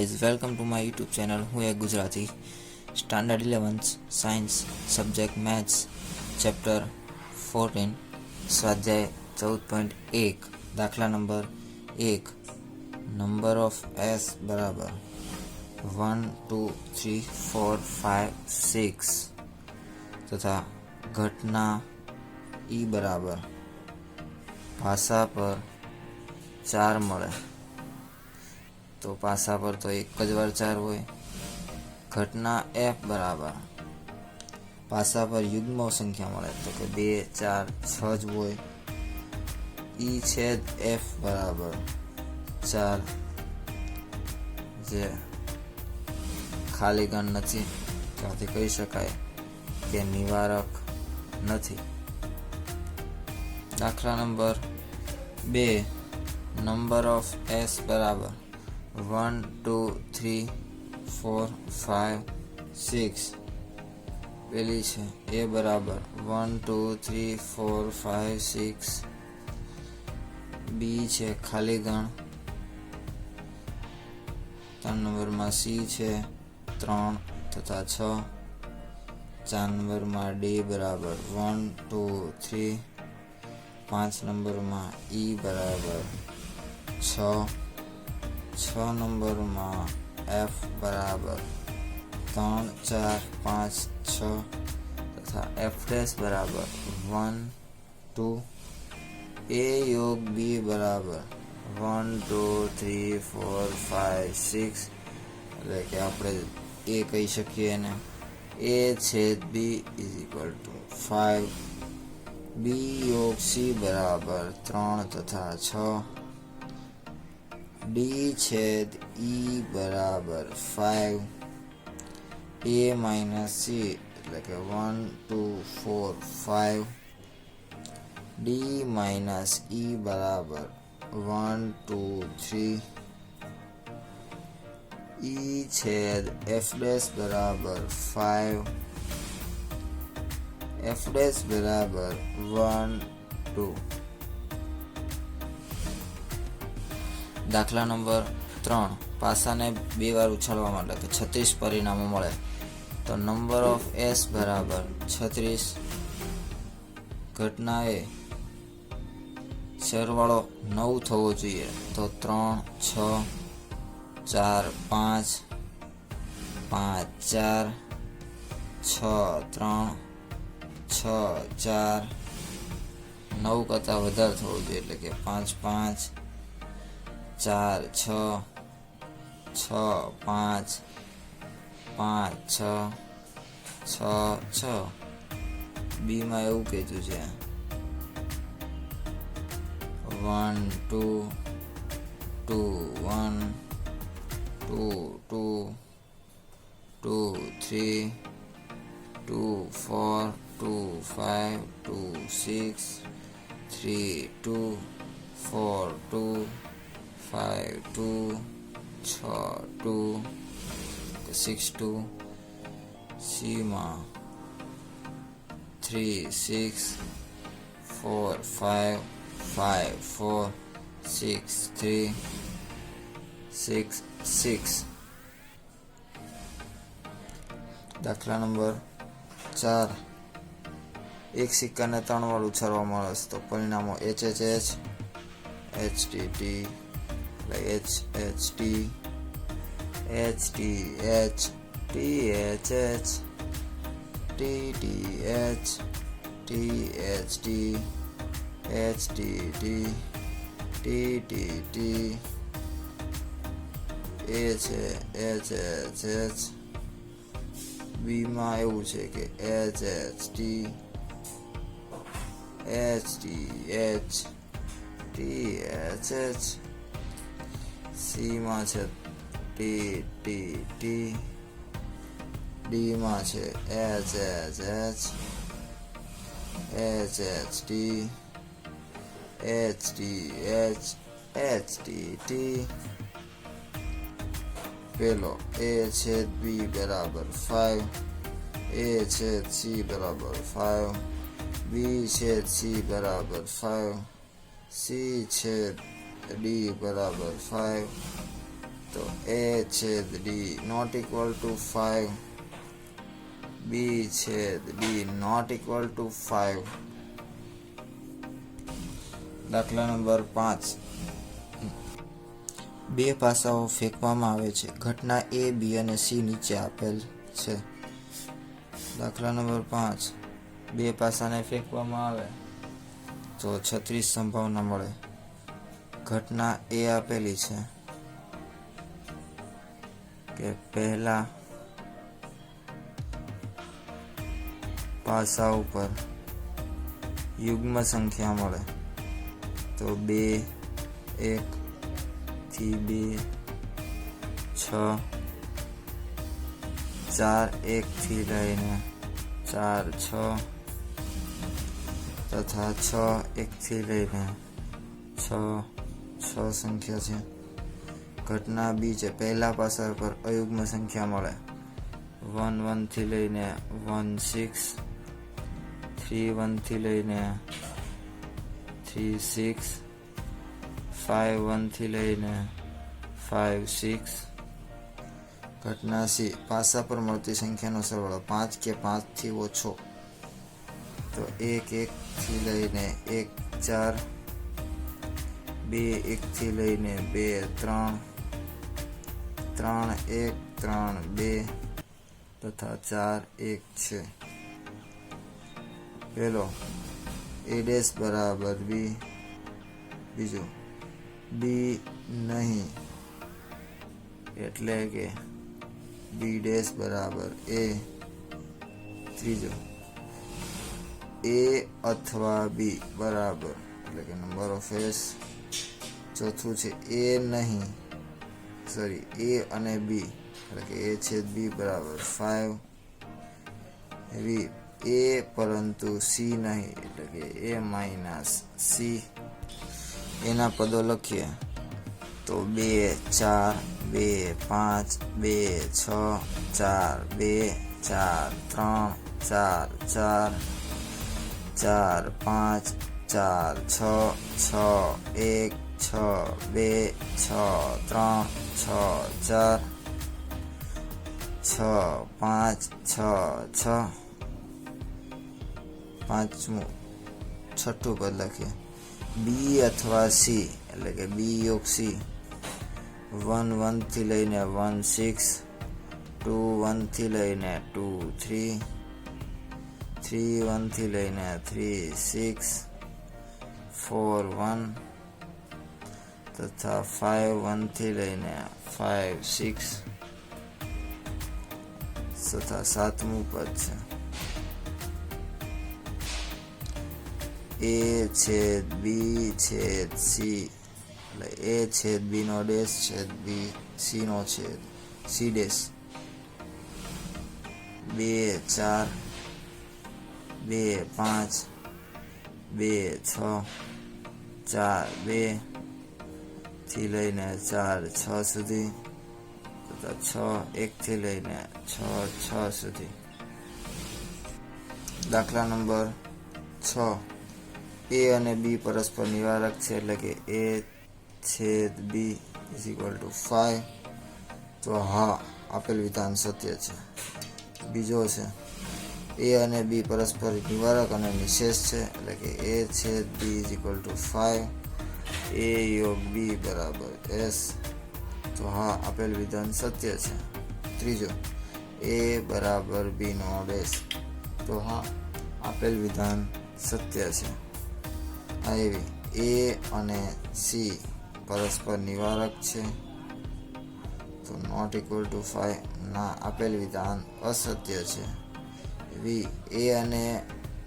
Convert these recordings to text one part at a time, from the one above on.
Guys, welcome to my YouTube channel. હું એક Gujarati. Standard 11 science subject maths chapter 14 સ્વાધ્યાય 14.1 દાખલા નંબર 1. નંબર ઓફ એસ બરાબર 1 2 3 4 5 6 તથા ઘટના ઈ બરાબર ભાષા પર 4 મળે તો પાસા પર તો એક જ વાર 4 હોય. ઘટના એફ બરાબર પાસા પર યુગ્મ સંખ્યા મળે તો કે 2 4 6 જ હોય. ઈ છેદ એફ બરાબર 4 જે ખાલી ગણ નથી, ત્યાંથી કહી શકાય કે નિવારક નથી. દાખલા નંબર 2. નંબર ઓફ એસ બરાબર 1 2 3 4 5 6. પેલી છે એ બરાબર 1 2 3 4 5 6. બી છે ખાલી ગણ. 3 નંબરમાં સી છે 3 તથા 6. 4 નંબરમાં ડી બરાબર 1 2 3. 5 નંબરમાં ઈ બરાબર 6. 6 નંબરમાં એફ બરાબર 3 4 5 6 તથા એફ ડેશ બરાબર 1 2. એ યોગ બી બરાબર 1 2 3 4 5 6 એટલે કે આપણે એ કહી શકીએ ને એ છેદ બી ઇઝ ઇક્વલ ટુ 5. બી યોગ સી બરાબર 3 તથા 6. ડી છેદ ઈ બરાબર 5. એ માઇનસ સી એટલે કે 1 2 4 5. ડી માઇનસ ઈ બરાબર 1 2 3. ઈ છેદ એફ ડેશ બરાબર 5. એફ ડેશ બરાબર 1 2. દાખલા નંબર 3. પાસાને 2 વાર ઉછાળવા માટે કે 36 પરિણામો મળે તો નંબર ઓફ એસ બરાબર 36. ઘટના એ સરવાળો 9 થવો જોઈએ તો 3 6 4 5 5 4 6 3 6 4. 9 કરતાં વધારે થવો જોઈએ એટલે કે 5 5 4 6 6 5 5 6 6 6. બીમાં એવું કીધું છે 1 2 2 1 2 2 2 3 2 4 2 5 2 6 3 2 4 2 5 2 6 2 6 2. સીમાં 3 6 4 5 5 4 6 3 6 6. દાખલા નંબર 4. એક સિક્કાને 3 વાર ઉછાળવામાં આવે તો પરિણામો H H H H T T H H T H T H T H H T T H T H T H T T T T T. T T H H H. બીમાં એવું છે કે H H T H T H T H H. સીમાં છે T T T. ડીમાં છે H H H H H T H T H H T T. પેલો એ છેદ બી બરાબર 5. એ છેદ સી બરાબર 5. બી છેદ સી બરાબર 5. સી છેદ ડી બરાબર 5. તો A છેદ D not equal to 5, B છેદ D નોટ ઇક્વલ ટુ 5. દાખલા નંબર 5. બે પાસાઓ ફેંકવામાં આવે છે. ઘટના A, B અને C નીચે આપેલ છે. દાખલા નંબર 5. બે પાસાને ફેંકવામાં આવે તો 36 સંભાવના મળે. ઘટના A આપેલી છે કે પહેલા પાસા ઉપર યુગ્મ સંખ્યા મળે તો 2, 1 થી 2, 6, 4, 1 થી લઈને 4, 6 તથા 6, 1 થી લઈને 6 સંખ્યા છે. ઘટના B છે. પહેલા પાસા પર અયુગ્મ સંખ્યા મળે 1, 1 થી લઈને 1, 6, 3, 1 થી લઈને 3, 6, 5, 1 થી લઈને 5, 6. ઘટના C. પાસા પર મળતી સંખ્યાનો સરવાળો 5 કે 5 થી ઓછો તો 1, 1 થી લઈને 1, 4, 2, 1 થી લઈને 2, 3, 3, 1, 3, 2 તથા 4, 1 છે. પહેલો A' બરાબર B, બીજો B નહીં એટલે કે B' બરાબર A, ત્રીજો A અથવા B બરાબર એટલે કે નંબર ઓફ S. ચોથું છે A નહીં A અને B એટલે કે A છેદ B બરાબર 5. A પરંતુ C નહીં એટલે કે A માઇનસ C. એના પદો લખીએ તો 2, 4, 2, 5, 2, 6, 4, 2, 4, 3, 4, 4, 4, 5, 4, 6, 6, 1, 6, 2, 6, 3, 6, 4, 6, 5, 6, 6. પાંચમું છઠ્ઠું પદ લખીએ B અથવા C એટલે કે B યોગ C. 1, 1 થી લઈને 1, 6, 2, 1 થી લઈને 2, 3, 3, 1 થી લઈને 3, 6, 4, 1 તથા 5, 1 થી લઈને 5, 6 તથા સાતમું પદ છે A છેદ B છેદ C એટલે A છેદ B નો ડેશ છેદ B C નો છેદ C ડેશ. 2, 4, 2, 5, 2, 6, 4, 2 થી લઈને 4, 6 સુધી તથા 6, 1 થી લઈને 6, 6 સુધી. દાખલા નંબર 6. A અને B પરસ્પર નિવારક છે એટલે કે A છેદ B ઇઝ ઇક્વલ ટુ 5. તો હા આપેલ વિધાન સત્ય છે. બીજો છે A અને B પરસ્પર નિવારક અને નિશેષ છે એટલે કે A છેદ B is equal to 5. A યોગ B બરાબર S. તો હા આપેલ વિધાન સત્ય છે. ત્રીજો A બરાબર B નો ડેશ. તો હા આપેલ વિધાન સત્ય છે. આ એવી A અને C પરસ્પર નિવારક છે તો નોટ ઇક્વલ ટુ 5. ના આપેલ વિધાન અસત્ય છે. A અને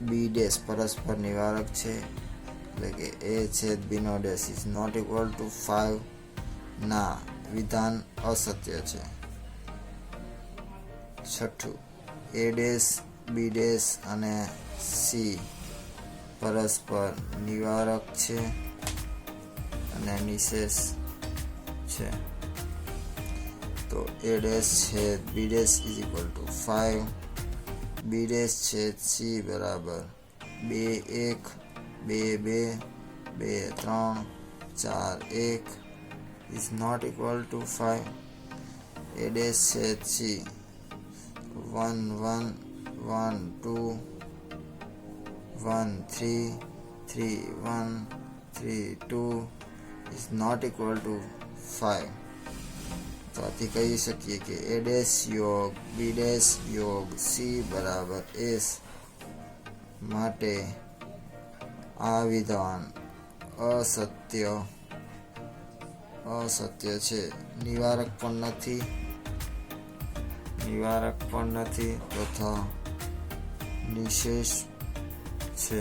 B ડેશ પરસ્પર નિવારક છે એટલે કે A છેદ B નો dash is not equal to 5. ના વિધાન અસત્ય છે. છઠ્ઠું A ડેશ B ડેશ અને C પરસ્પર નિવારક છે અને નિશેષ છે તો A ડેશ છેદ B dash is equal to 5. B dash છેદ C બરાબર 2, 1, 2, 2, 2, 3, 4, 1 is not equal to 5. A dash છે C. 1 1 1 2 1 3 3 1 3 2 is not equal to 5. તો આથી કહી શકીએ કે A dash યોગ B dash યોગ C બરાબર S. માટે આ વિધાન અસત્ય છે. નિવારક પણ નથી તથા નિશેષ છે.